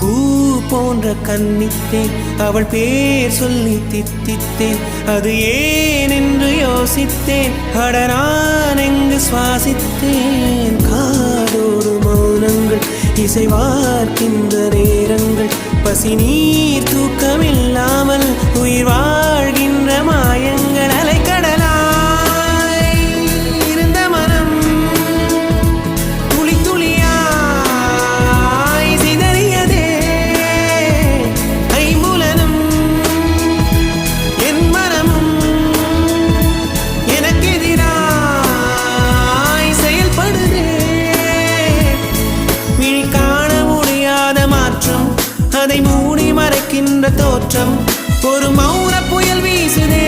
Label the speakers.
Speaker 1: பூ போன்ற கன்னித்தேன் அவள் பேர் சொல்லி தித்தித்தேன். அது ஏன் என்று யோசித்தேன். அட நான் எங்கு சுவாசித்தேன். காதோடு மௌனங்கள் இசைவார்க்கின்ற நேரங்கள். பசி நீர் தூக்கமில்லாமல் உயிர் வாழ்கின்ற மாயங்கள். அலைக்கடலாய் இருந்த மனம் துளி துளியாய் சிதறியதே. ஐம்புலனும் என் மனமும் எனக்கெதிராய் செயல்படுதே. விழி காண முடியாத மாற்றம், அதை மூடி மறைக்கின்ற தோற்றம். ஒரு மௌன புயல் வீசுதே.